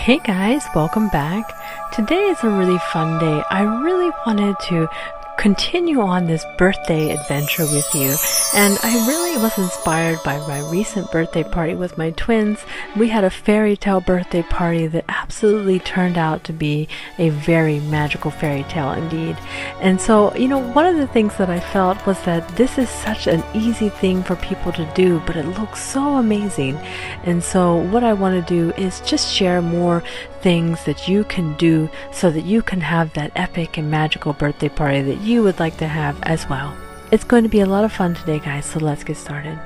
Hey guys, welcome back. Today is a really fun day. I really wanted to continue on this birthday adventure with you, and I really was inspired by my recent birthday party with my twins. We had a fairy tale birthday party that absolutely turned out to be a very magical fairy tale indeed. And so, one of the things that I felt was that this is such an easy thing for people to do, but it looks so amazing. And so what I want to do is just share more things that you can do so that you can have that epic and magical birthday party that you would like to have as well. It's going to be a lot of fun today, guys, so let's get started.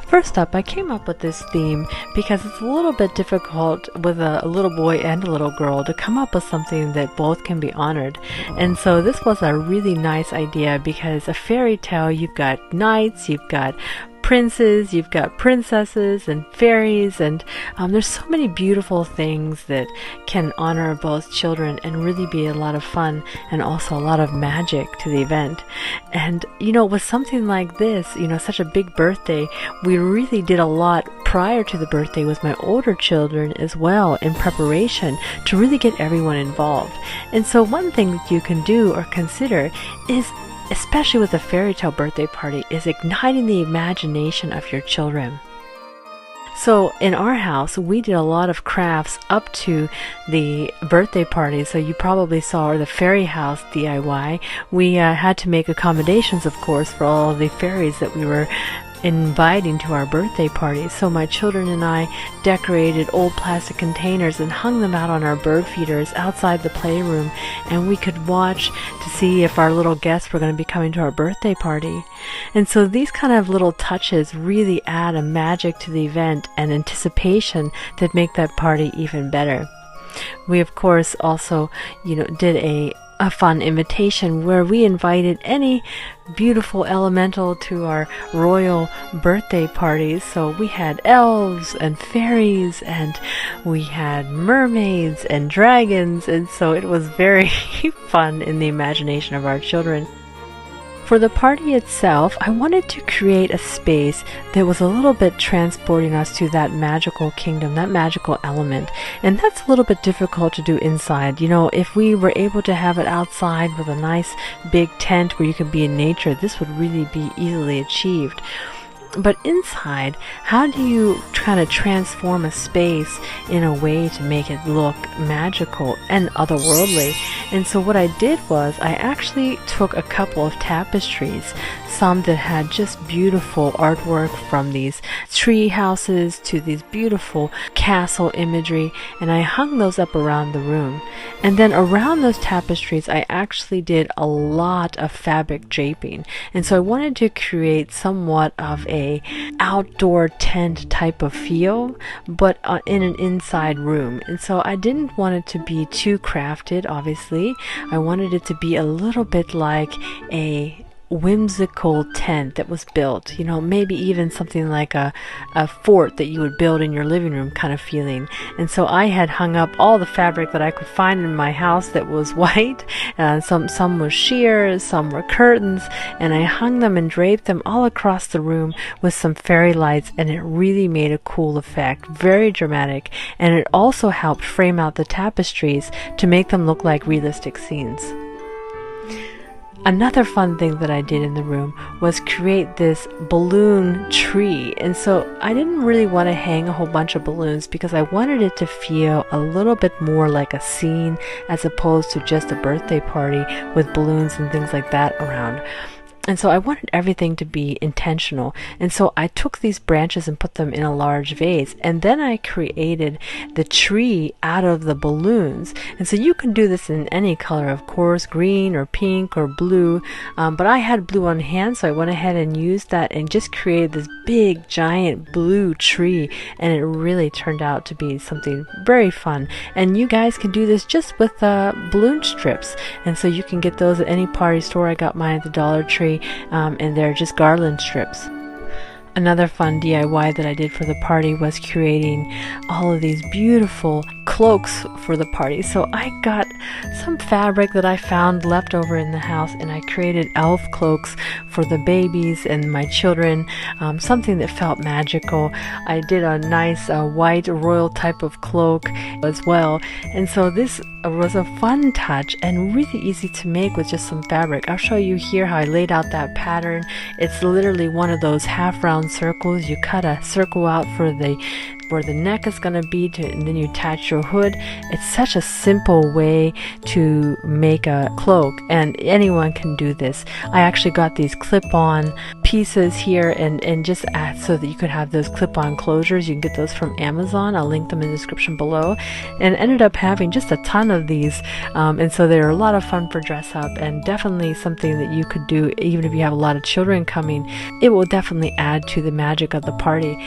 First up, I came up with this theme because it's a little bit difficult with a little boy and a little girl to come up with something that both can be honored. And so this was a really nice idea because a fairy tale, you've got knights, you've got princes, you've got princesses and fairies, and there's so many beautiful things that can honor both children and really be a lot of fun and also a lot of magic to the event. And with something like this, such a big birthday, we really did a lot prior to the birthday with my older children as well in preparation to really get everyone involved. And so one thing that you can do or consider is, especially with a fairy tale birthday party, is igniting the imagination of your children. So in our house, we did a lot of crafts up to the birthday party. So you probably saw the fairy house DIY. We had to make accommodations, of course, for all of the fairies that we were inviting to our birthday party. So my children and I decorated old plastic containers and hung them out on our bird feeders outside the playroom, and we could watch to see if our little guests were going to be coming to our birthday party. And so these kind of little touches really add a magic to the event and anticipation that make that party even better. We of course also did a fun invitation where we invited any beautiful elemental to our royal birthday parties. So we had elves and fairies, and we had mermaids and dragons, and so it was very fun in the imagination of our children. For the party itself, I wanted to create a space that was a little bit transporting us to that magical kingdom, that magical element. And that's a little bit difficult to do inside. If we were able to have it outside with a nice big tent where you could be in nature, this would really be easily achieved. But inside, how do you kind of transform a space in a way to make it look magical and otherworldly? And so what I did was I actually took a couple of tapestries, some that had just beautiful artwork from these tree houses to these beautiful castle imagery, and I hung those up around the room. And then around those tapestries, I actually did a lot of fabric draping. And so I wanted to create somewhat of a outdoor tent type of feel, but in an inside room. And so I didn't want it to be too crafted, obviously. I wanted it to be a little bit like a whimsical tent that was built, maybe even something like a fort that you would build in your living room kind of feeling. And so I had hung up all the fabric that I could find in my house that was white. Some were sheer, some were curtains, and I hung them and draped them all across the room with some fairy lights, and it really made a cool effect, very dramatic, and it also helped frame out the tapestries to make them look like realistic scenes. Another fun thing that I did in the room was create this balloon tree. And so I didn't really want to hang a whole bunch of balloons because I wanted it to feel a little bit more like a scene as opposed to just a birthday party with balloons and things like that around. And so I wanted everything to be intentional. And so I took these branches and put them in a large vase. And then I created the tree out of the balloons. And so you can do this in any color, of course, green or pink or blue. But I had blue on hand, so I went ahead and used that and just created this big, giant blue tree. And it really turned out to be something very fun. And you guys can do this just with balloon strips. And so you can get those at any party store. I got mine at the Dollar Tree. And they're just garland strips. Another fun DIY that I did for the party was creating all of these beautiful cloaks for the party. So I got some fabric that I found left over in the house, and I created elf cloaks for the babies and my children, something that felt magical. I did a nice white royal type of cloak as well, and so this was a fun touch and really easy to make with just some fabric. I'll show you here how I laid out that pattern. It's literally one of those half round circles. You cut a circle out for where the neck is going to be, and then you attach your hood. It's such a simple way to make a cloak, and anyone can do this. I actually got these clip-on pieces here and just add so that you could have those clip-on closures. You can get those from Amazon. I'll link them in the description below, and ended up having just a ton of these, and so they're a lot of fun for dress up, and definitely something that you could do even if you have a lot of children coming. It will definitely add to the magic of the party.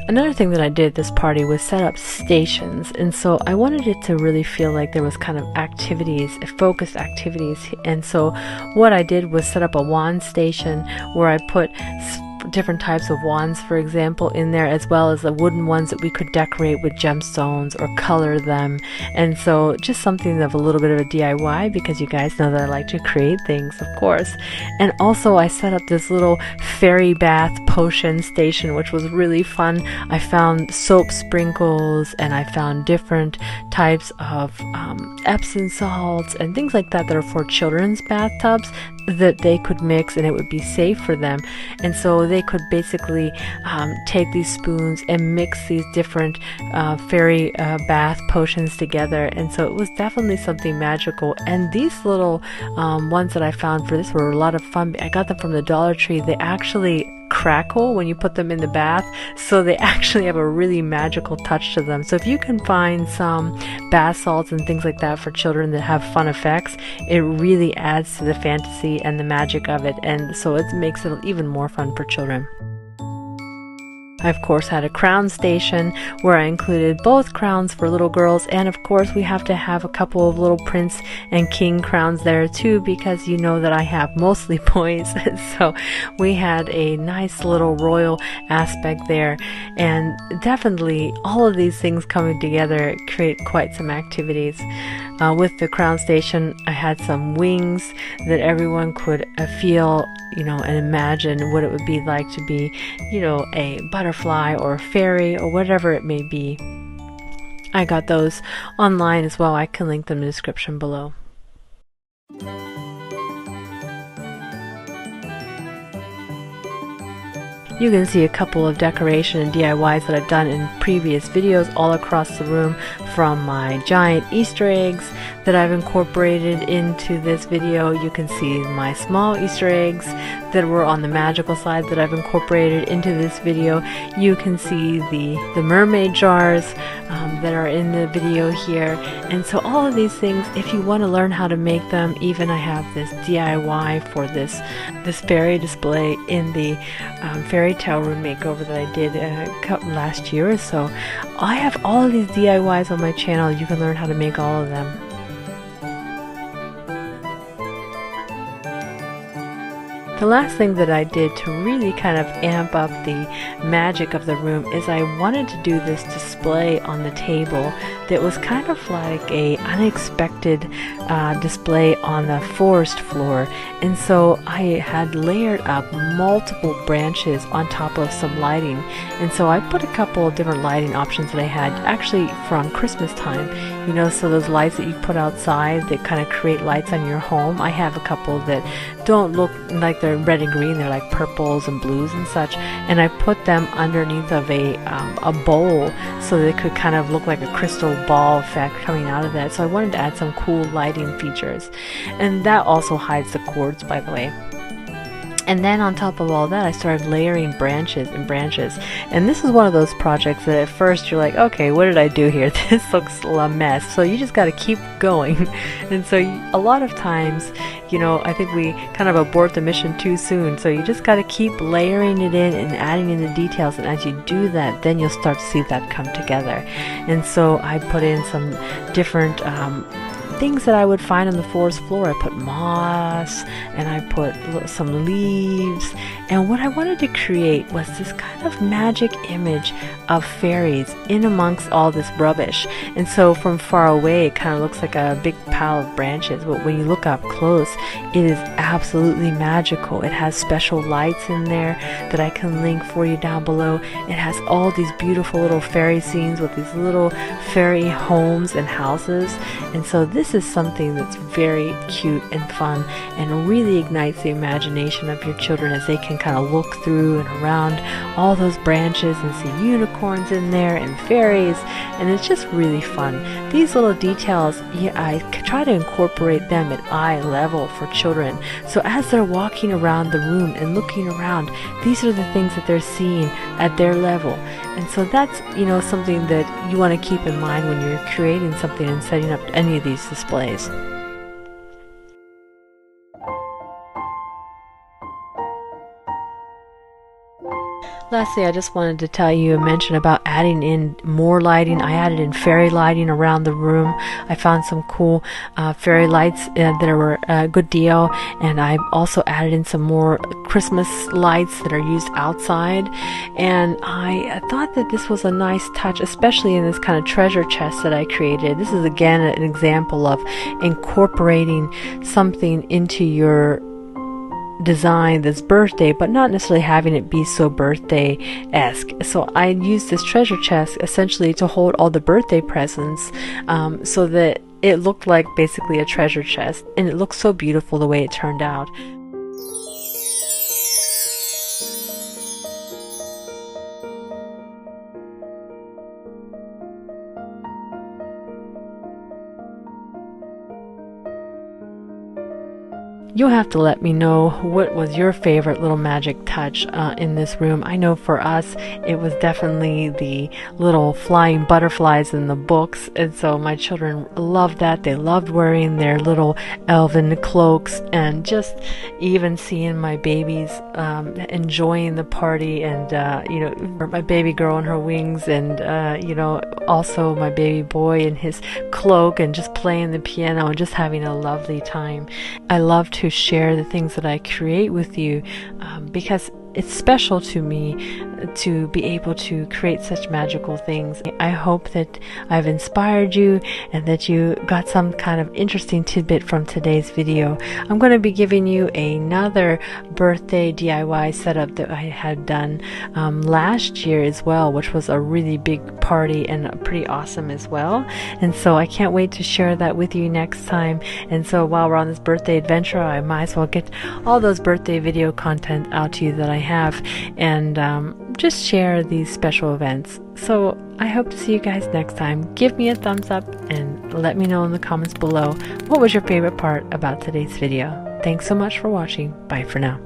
Another thing that I did at this party was set up stations, and so I wanted it to really feel like there was kind of activities, focused activities. And so what I did was set up a wand station where I put different types of wands, for example, in there, as well as the wooden ones that we could decorate with gemstones or color them. And so just something of a little bit of a DIY, because you guys know that I like to create things, of course. And also I set up this little fairy bath potion station, which was really fun. I found soap sprinkles, and I found different types of Epsom salts and things like that that are for children's bathtubs that they could mix, and it would be safe for them. And so they could basically take these spoons and mix these different fairy bath potions together. And so it was definitely something magical. And these little ones that I found for this were a lot of fun. I got them from the Dollar Tree. They actually crackle when you put them in the bath, so they actually have a really magical touch to them. So if you can find some bath salts and things like that for children that have fun effects, it really adds to the fantasy and the magic of it, and so it makes it even more fun for children. I of course had a crown station where I included both crowns for little girls, and of course we have to have a couple of little prince and king crowns there too, because you know that I have mostly boys. So we had a nice little royal aspect there, and definitely all of these things coming together create quite some activities. With the crown station, I had some wings that everyone could feel, and imagine what it would be like to be, a butterfly or a fairy or whatever it may be. I got those online as well. I can link them in the description below. You can see a couple of decoration and DIYs that I've done in previous videos all across the room, from my giant Easter eggs that I've incorporated into this video. You can see my small Easter eggs that were on the magical side that I've incorporated into this video. You can see the mermaid jars that are in the video here. And so all of these things, if you want to learn how to make them, even I have this DIY for this fairy display in the fairy tale room makeover that I did last year or so. I have all of these DIYs on my channel. You can learn how to make all of them. The last thing that I did to really kind of amp up the magic of the room is I wanted to do this display on the table that was kind of like a unexpected display on the forest floor. And so I had layered up multiple branches on top of some lighting. And so I put a couple of different lighting options that I had actually from Christmas time. So those lights that you put outside that kind of create lights on your home. I have a couple that don't look like they're red and green, they're like purples and blues and such, and I put them underneath of a bowl so they could kind of look like a crystal ball effect coming out of that. So I wanted to add some cool lighting features, and that also hides the cords, by the way. And then on top of all that, I started layering branches and branches. And this is one of those projects that at first you're like, okay, what did I do here? This looks a mess. So you just got to keep going. And so a lot of times, you know, I think we kind of abort the mission too soon. So you just got to keep layering it in and adding in the details. And as you do that, then you'll start to see that come together. And so I put in some different things that I would find on the forest floor. I put moss and I put some leaves, and what I wanted to create was this kind of magic image of fairies in amongst all this rubbish. And so from far away it kind of looks like a big pile of branches, but when you look up close it is absolutely magical. It has special lights in there that I can link for you down below. It has all these beautiful little fairy scenes with these little fairy homes and houses, and so this is something that's very cute and fun and really ignites the imagination of your children as they can kind of look through and around all those branches and see unicorns in there and fairies, and it's just really fun. These little details, yeah, I try to incorporate them at eye level for children, so as they're walking around the room and looking around, these are the things that they're seeing at their level. And so that's, you know, something that you want to keep in mind when you're creating something and setting up any of these displays. Lastly, I just wanted to tell you and mention about adding in more lighting. I added in fairy lighting around the room. I found some cool fairy lights that were a good deal, and I also added in some more Christmas lights that are used outside. And I thought that this was a nice touch, especially in this kind of treasure chest that I created. This is again an example of incorporating something into your design that's birthday, but not necessarily having it be so birthday-esque. So I used this treasure chest essentially to hold all the birthday presents, so that it looked like basically a treasure chest, and it looked so beautiful the way it turned out. You'll have to let me know what was your favorite little magic touch in this room. I know for us it was definitely the little flying butterflies in the books, and so my children loved that. They loved wearing their little elven cloaks, and just even seeing my babies enjoying the party, and you know, my baby girl in her wings, and you know, also my baby boy in his cloak, and just playing the piano and just having a lovely time. I love to share the things that I create with you because it's special to me to be able to create such magical things. I hope that I've inspired you and that you got some kind of interesting tidbit from today's video. I'm going to be giving you another birthday DIY setup that I had done last year as well, which was a really big party and pretty awesome as well. And so I can't wait to share that with you next time. And so while we're on this birthday adventure, I might as well get all those birthday video content out to you that I have, and just share these special events. So I hope to see you guys next time. Give me a thumbs up and let me know in the comments below what was your favorite part about today's video. Thanks so much for watching. Bye for now.